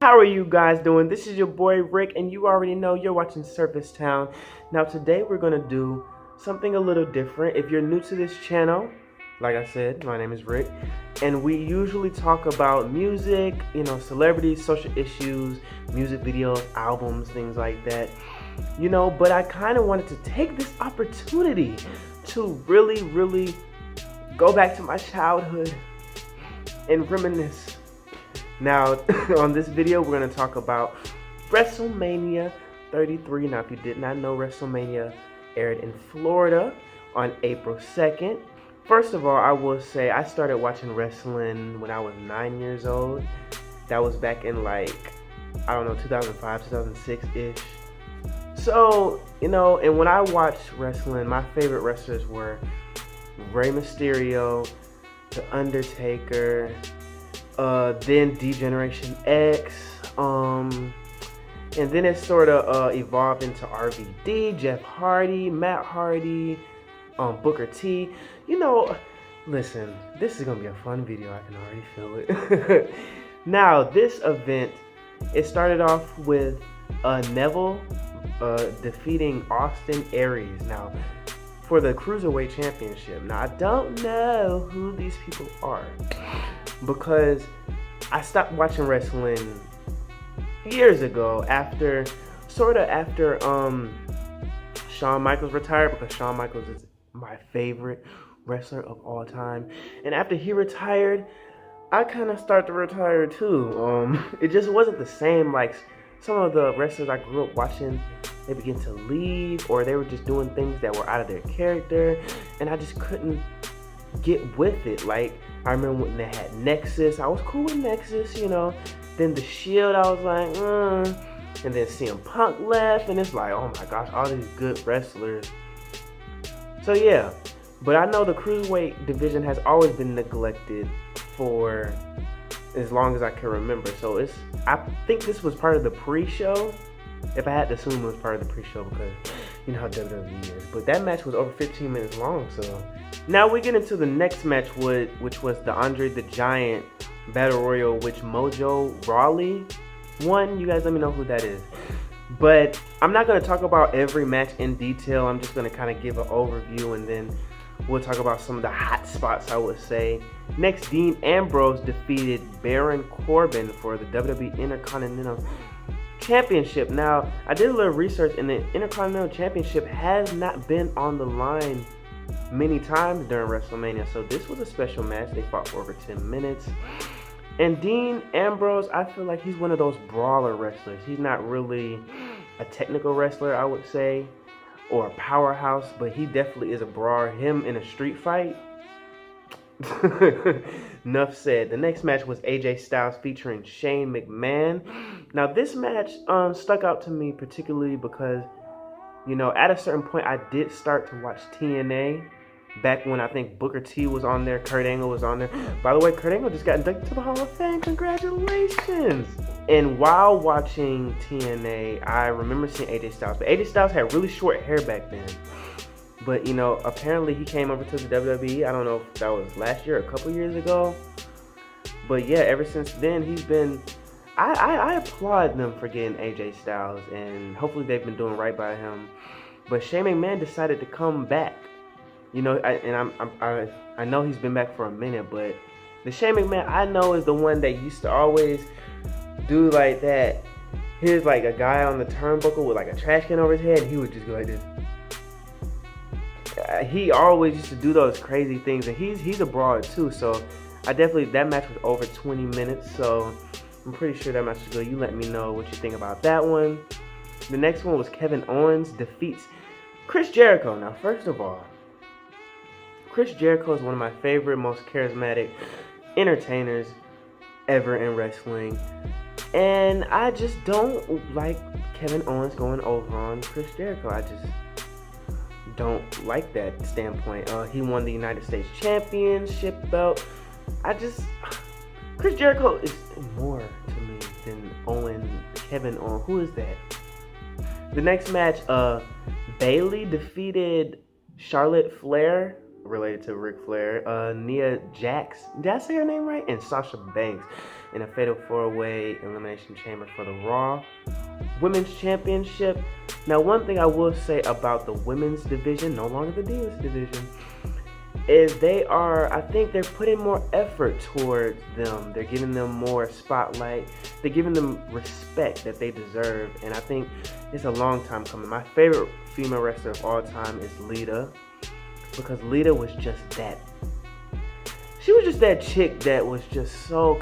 How are you guys doing? This is your boy Rick, and you already know you're watching Surface Town. Now today we're gonna do something a little different. If you're new to this channel, like I said, my name is Rick, and we usually talk about music, celebrities, social issues, music videos, albums, things like that. But I kind of wanted to take this opportunity to really go back to my childhood and reminisce. Now, on this video, we're going to talk about WrestleMania 33. Now, if you did not know, WrestleMania aired in Florida on April 2nd. First of all, I will say I started watching wrestling when I was 9 years old. That was back in 2005, 2006-ish. So, and when I watched wrestling, my favorite wrestlers were Rey Mysterio, The Undertaker, then D-Generation X, and then it sort of evolved into RVD, Jeff Hardy, Matt Hardy, Booker T. Listen, this is gonna be a fun video. I can already feel it. Now, this event, it started off with Neville defeating Austin Aries. Now, for the Cruiserweight Championship. Now, I don't know who these people are, because I stopped watching wrestling years ago after Shawn Michaels retired, because Shawn Michaels is my favorite wrestler of all time. And after he retired, I kind of started to retire too. It just wasn't the same. Like, some of the wrestlers I grew up watching, they began to leave, or they were just doing things that were out of their character, and I just couldn't get with it. Like, I remember when they had Nexus, I was cool with Nexus, Then the Shield, I was like, And then CM Punk left, and it's like, oh my gosh, all these good wrestlers. So yeah, but I know the Cruiserweight division has always been neglected for as long as I can remember. So I think this was part of the pre-show. If I had to assume it was part of the pre-show, because you know how WWE is. But that match was over 15 minutes long, so. Now we get into the next match, which was the Andre the Giant Battle Royal, which Mojo Rawley won. You guys let me know who that is. But I'm not going to talk about every match in detail. I'm just going to kind of give an overview, and then we'll talk about some of the hot spots, I would say. Next, Dean Ambrose defeated Baron Corbin for the WWE Intercontinental Championship. Now, I did a little research, and the Intercontinental Championship has not been on the line many times during WrestleMania, so this was a special match. They fought for over 10 minutes. And Dean Ambrose, I feel like he's one of those brawler wrestlers. He's not really a technical wrestler, I would say, or a powerhouse, but he definitely is a brawler. Him in a street fight. Enough said. The next match was AJ Styles featuring Shane McMahon. Now, this match stuck out to me particularly because, at a certain point, I did start to watch TNA back when I think Booker T was on there, Kurt Angle was on there. By the way, Kurt Angle just got inducted to the Hall of Fame. Congratulations! And while watching TNA, I remember seeing AJ Styles. But AJ Styles had really short hair back then. But, apparently he came over to the WWE. I don't know if that was last year or a couple years ago. But yeah, ever since then, he's been... I applaud them for getting AJ Styles, and hopefully they've been doing right by him. But Shane McMahon decided to come back. I know he's been back for a minute, but the Shane McMahon I know is the one that used to always do like that. Here's like a guy on the turnbuckle with like a trash can over his head, and he would just go like this. He always used to do those crazy things, and he's a brawler too. So that match was over 20 minutes. So I'm pretty sure that match is good. You let me know what you think about that one. The next one was Kevin Owens defeats Chris Jericho. Now, first of all, Chris Jericho is one of my favorite, most charismatic entertainers ever in wrestling. And I just don't like Kevin Owens going over on Chris Jericho. I just don't like that standpoint. He won the United States Championship belt. Chris Jericho is more to me than Kevin Owens. Who is that? The next match, Bayley defeated Charlotte Flair related to Ric Flair, Nia Jax, did I say her name right? And Sasha Banks in a fatal 4-way elimination chamber for the Raw Women's Championship. Now, one thing I will say about the women's division, no longer the Divas division, is I think they're putting more effort towards them. They're giving them more spotlight. They're giving them respect that they deserve. And I think it's a long time coming. My favorite female wrestler of all time is Lita, because Lita was just that. She was just that chick that was just so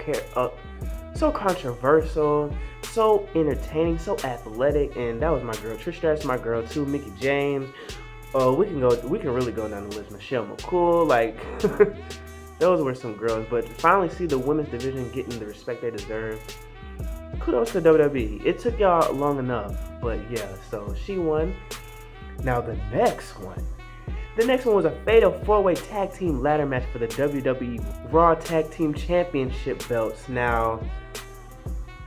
controversial, so entertaining, so athletic, and that was my girl. Trish Stratus, my girl too. Mickie James. We can really go down the list. Michelle McCool, like those were some girls. But to finally see the women's division getting the respect they deserve, kudos to WWE. It took y'all long enough, but yeah. So she won. Now the next one was a fatal 4-way tag team ladder match for the WWE Raw Tag Team Championship belts. Now,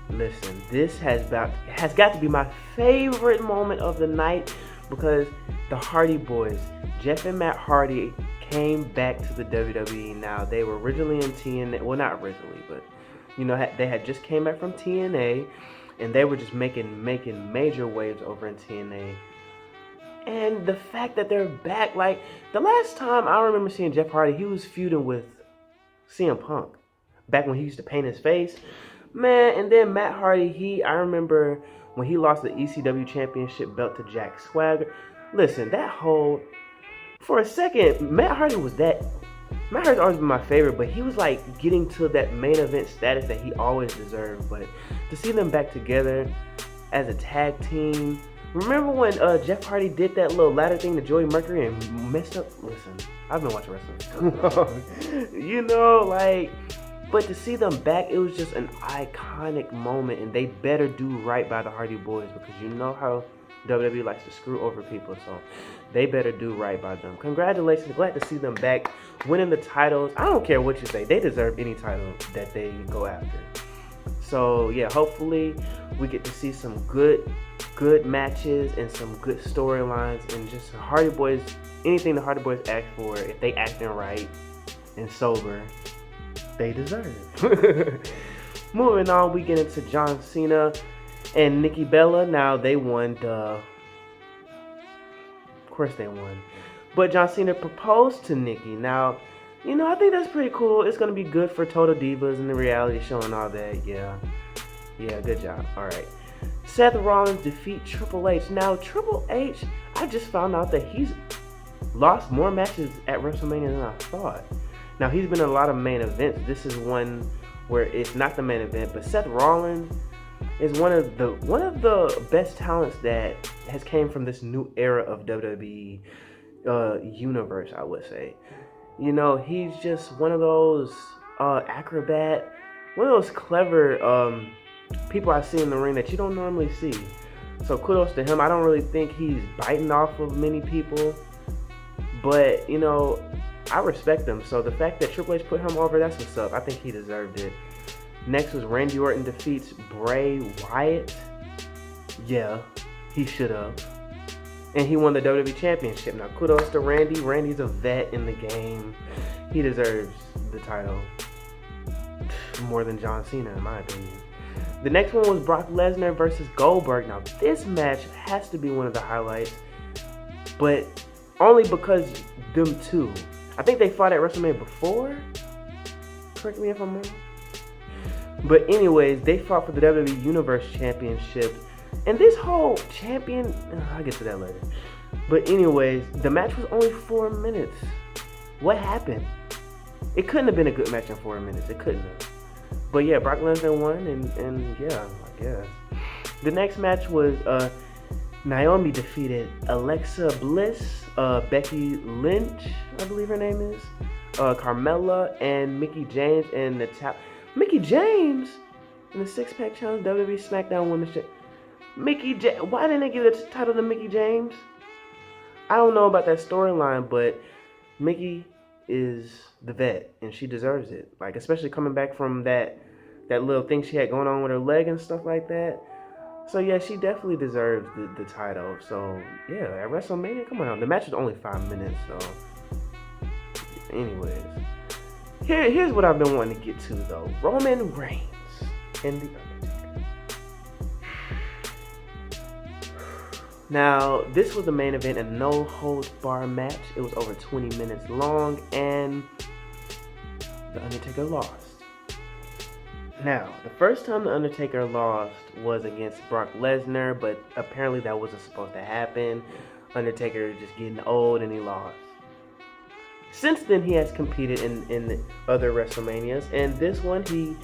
listen, this has got to be my favorite moment of the night, because the Hardy Boys, Jeff and Matt Hardy, came back to the WWE. Now, they were originally in TNA. Well, not originally, but they had just came back from TNA, and they were just making major waves over in TNA. And the fact that they're back, like the last time I remember seeing Jeff Hardy, he was feuding with CM Punk back when he used to paint his face, man. And then Matt Hardy, I remember when he lost the ECW championship belt to Jack Swagger. Listen, for a second, Matt Hardy's always been my favorite, but he was like getting to that main event status that he always deserved. But to see them back together as a tag team. Remember when Jeff Hardy did that little ladder thing to Joey Mercury and messed up? Listen, I've been watching wrestling. But to see them back, it was just an iconic moment, and they better do right by the Hardy Boys, because you know how WWE likes to screw over people, so they better do right by them. Congratulations, glad to see them back, winning the titles. I don't care what you say, they deserve any title that they go after. So yeah, hopefully we get to see some good matches and some good storylines, and just Hardy Boys, anything the Hardy Boys ask for, if they acting right and sober, they deserve. Moving on, we get into John Cena and Nikki Bella. Now they won, of course they won. But John Cena proposed to Nikki. Now, I think that's pretty cool. It's going to be good for Total Divas and the reality show and all that. Yeah, good job. All right. Seth Rollins defeat Triple H. Now, Triple H, I just found out that he's lost more matches at WrestleMania than I thought. Now, he's been in a lot of main events. This is one where it's not the main event, but Seth Rollins is one of the best talents that has came from this new era of WWE universe, I would say. He's just one of those acrobat, one of those clever people I see in the ring that you don't normally see. So kudos to him. I don't really think he's biting off of many people, but I respect him. So the fact that Triple H put him over, that's what's up. I think he deserved it. Next was Randy Orton defeats Bray Wyatt. Yeah, he should have. And he won the WWE Championship. Now, kudos to Randy. Randy's a vet in the game. He deserves the title more than John Cena, in my opinion. The next one was Brock Lesnar versus Goldberg. Now, this match has to be one of the highlights, but only because them two. I think they fought at WrestleMania before. Correct me if I'm wrong. But anyways, they fought for the WWE Universe Championship. And this whole champion, I'll get to that later. But anyways, the match was only 4 minutes. What happened? It couldn't have been a good match in 4 minutes. It couldn't have. But yeah, Brock Lesnar won, and yeah, I guess. The next match was Naomi defeated Alexa Bliss, Becky Lynch, I believe her name is, Carmella, and Mickie James, and Mickie James in the six-pack challenge, WWE SmackDown Women's Championship. Why didn't they give the title to Mickie James? I don't know about that storyline, but Mickie is the vet, and she deserves it. Like, especially coming back from that little thing she had going on with her leg and stuff like that. So yeah, she definitely deserves the title. So yeah, at WrestleMania, come on. The match was only 5 minutes, so anyways, here's what I've been wanting to get to though. Roman Reigns and The Undertaker. Now, this was the main event, a no-holds-barred match. It was over 20 minutes long, and The Undertaker lost. Now, the first time The Undertaker lost was against Brock Lesnar, but apparently that wasn't supposed to happen. Undertaker just getting old and he lost. Since then, he has competed in other WrestleManias, and this one he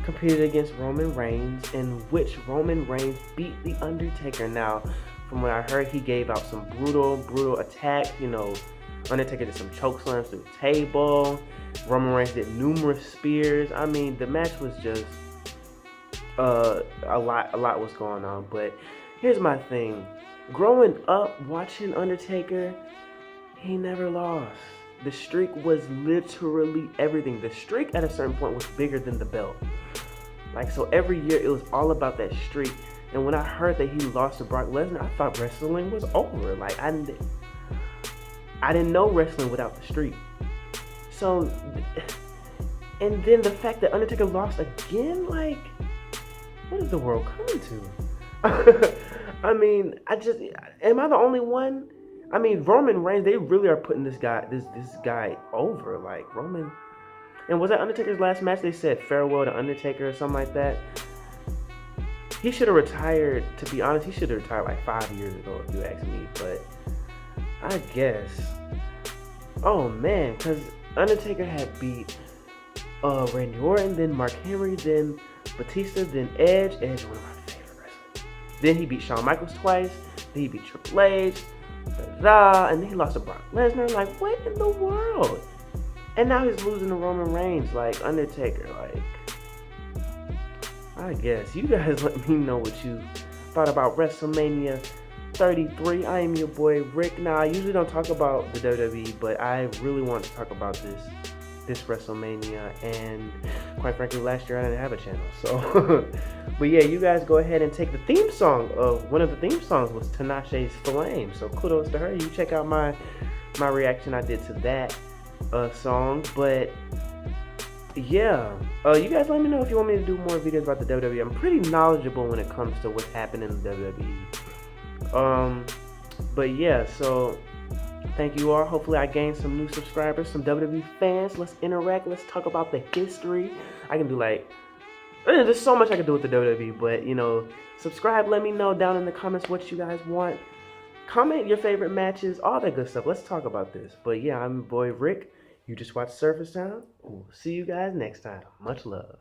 competed against Roman Reigns, in which Roman Reigns beat The Undertaker. Now, from what I heard, he gave out some brutal attacks. You know, Undertaker did some choke slams through the table. Roman Reigns did numerous spears. I mean, the match was just a lot was going on. But here's my thing: growing up watching Undertaker, he never lost. The streak was literally everything. The streak at a certain point was bigger than the belt. Like, so every year it was all about that streak. And when I heard that he lost to Brock Lesnar, I thought wrestling was over. Like, I didn't know wrestling without the streak. So, and then the fact that Undertaker lost again, like, what is the world coming to? I mean, am I the only one? I mean, Roman Reigns, they really are putting this guy over, like, Roman. And was that Undertaker's last match? They said farewell to Undertaker or something like that. He should have retired, to be honest, he should have retired like 5 years ago, if you ask me. But I guess, oh man, because Undertaker had beat Randy Orton, then Mark Henry, then Batista, then Edge. Edge, one of my favorite wrestlers. Then he beat Shawn Michaels twice. Then he beat Triple H. And then he lost to Brock Lesnar. Like, what in the world? And now he's losing to Roman Reigns. Like, Undertaker, like, I guess. You guys let me know what you thought about WrestleMania 33. I am your boy Rick. Now, I usually don't talk about the WWE, but I really want to talk about this WrestleMania, and quite frankly, last year I didn't have a channel, so but yeah, you guys go ahead and take the theme song. One of the theme songs was Tinashe's Flame, so kudos to her. You check out my reaction I did to that song. But yeah, you guys let me know if you want me to do more videos about the WWE. I'm pretty knowledgeable when it comes to what's happening in the WWE. But yeah, so thank you all. Hopefully I gained some new subscribers, some WWE fans. Let's interact. Let's talk about the history. I can do there's so much I can do with the WWE, but you know, subscribe. Let me know down in the comments what you guys want. Comment your favorite matches, all that good stuff. Let's talk about this. But yeah, I'm your boy Rick. You just watched Surface Town. We'll see you guys next time. Much love.